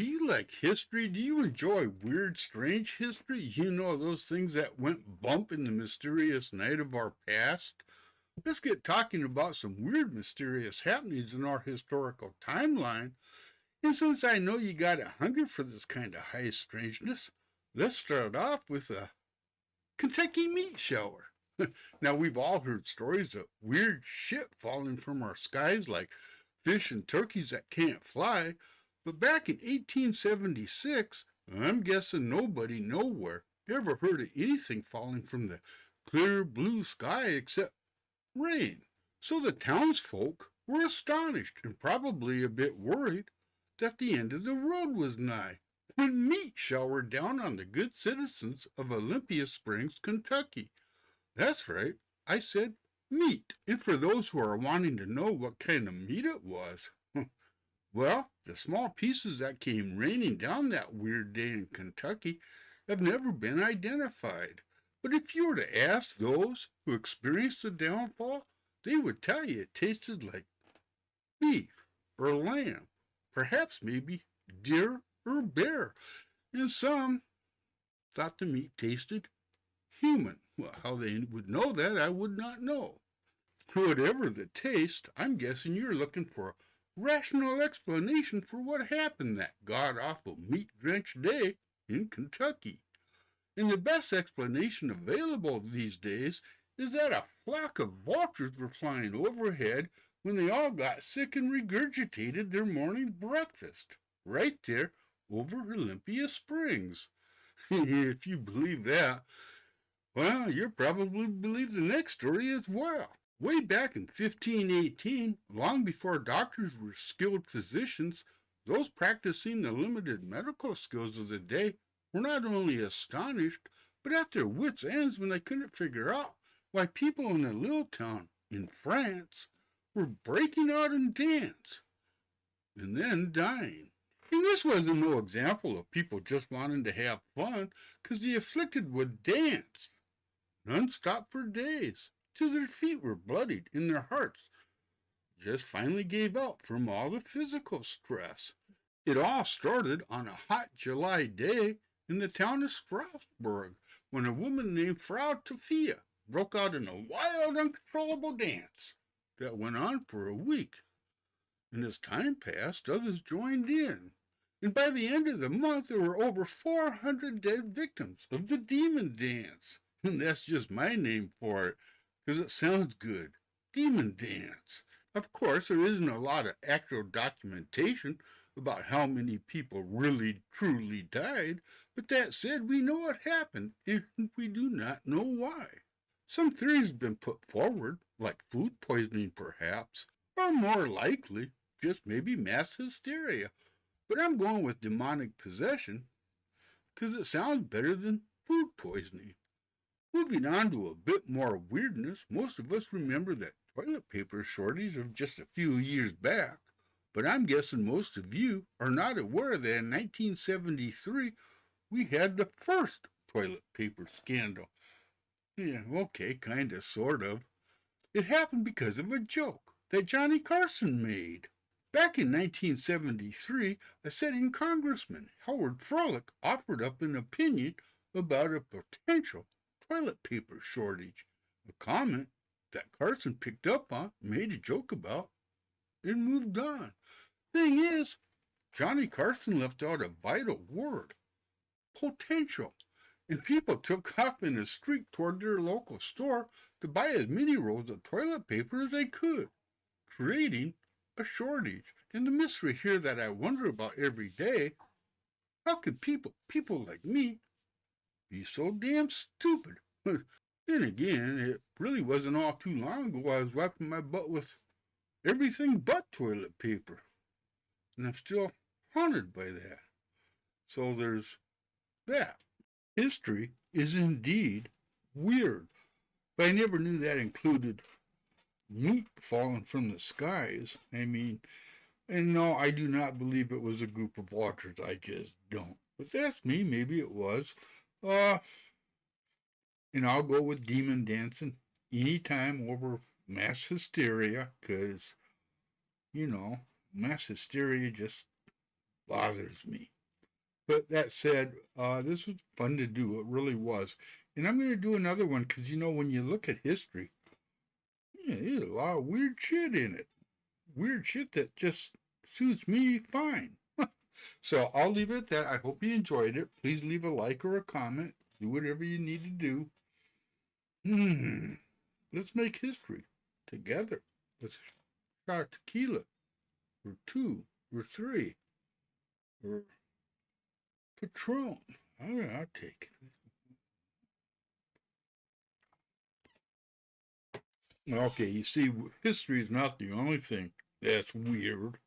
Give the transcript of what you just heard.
Do you like history? Do you enjoy weird, strange history? You know, those things that went bump in the mysterious night of our past? Let's get talking about some weird, mysterious happenings in our historical timeline. And since I know you got a hunger for this kind of high strangeness, let's start off with a Kentucky meat shower. Now, we've all heard stories of weird shit falling from our skies, like fish and turkeys that can't fly. But back in 1876, I'm guessing nobody nowhere ever heard of anything falling from the clear blue sky except rain. So the townsfolk were astonished and probably a bit worried that the end of the world was nigh when meat showered down on the good citizens of Olympia Springs, Kentucky. That's right, I said meat. And for those who are wanting to know what kind of meat it was, well, the small pieces that came raining down that weird day in Kentucky have never been identified. But if you were to ask those who experienced the downfall, they would tell you it tasted like beef or lamb, perhaps maybe deer or bear, and some thought the meat tasted human. Well, how they would know that, I would not know. Whatever the taste, I'm guessing you're looking for a rational explanation for what happened that god-awful meat-drenched day in Kentucky. And the best explanation available these days is that a flock of vultures were flying overhead when they all got sick and regurgitated their morning breakfast, right there over Olympia Springs. If you believe that, well, you'll probably believe the next story as well. Way back in 1518, long before doctors were skilled physicians, those practicing the limited medical skills of the day were not only astonished, but at their wits' ends when they couldn't figure out why people in a little town in France were breaking out in dance and then dying. And this wasn't no example of people just wanting to have fun, 'cause the afflicted would dance non-stop for days, till their feet were bloodied and their hearts just finally gave out from all the physical stress. It all started on a hot July day in the town of Strasbourg, when a woman named Frau Tafia broke out in a wild, uncontrollable dance that went on for a week. And as time passed, others joined in. And by the end of the month, there were over 400 dead victims of the demon dance. And that's just my name for it, 'cause it sounds good. Demon dance. Of course, there isn't a lot of actual documentation about how many people really, truly died, but that said, we know it happened, and we do not know why. Some theories have been put forward, like food poisoning perhaps, or more likely, just maybe mass hysteria. But I'm going with demonic possession, 'cause it sounds better than food poisoning. Moving on to a bit more weirdness, most of us remember that toilet paper shortage of just a few years back, but I'm guessing most of you are not aware that in 1973 we had the first toilet paper scandal. Yeah, okay, kinda, sort of. It happened because of a joke that Johnny Carson made. Back in 1973, a sitting congressman, Howard Froelich, offered up an opinion about a potential toilet paper shortage, a comment that Carson picked up on, made a joke about, and moved on. Thing is, Johnny Carson left out a vital word, potential, and people took off in a streak toward their local store to buy as many rolls of toilet paper as they could, creating a shortage. And the mystery here that I wonder about every day, how could people like me, be so damn stupid? Then again, it really wasn't all too long ago I was wiping my butt with everything but toilet paper, and I'm still haunted by that. So there's that. History is indeed weird, but I never knew that included meat falling from the skies. I mean, and no, I do not believe it was a group of vultures. I just don't. But that's me. Maybe it was. And I'll go with demon dancing anytime over mass hysteria, because, mass hysteria just bothers me. But that said, this was fun to do. It really was. And I'm going to do another one because, when you look at history, there's a lot of weird shit in it. Weird shit that just suits me fine. So I'll leave it at that. I hope you enjoyed it. Please leave a like or a comment. Do whatever you need to do. Let's make history together. Let's shot tequila, or two, or three, or Patron. I'll take it. Okay, you see, history is not the only thing that's weird.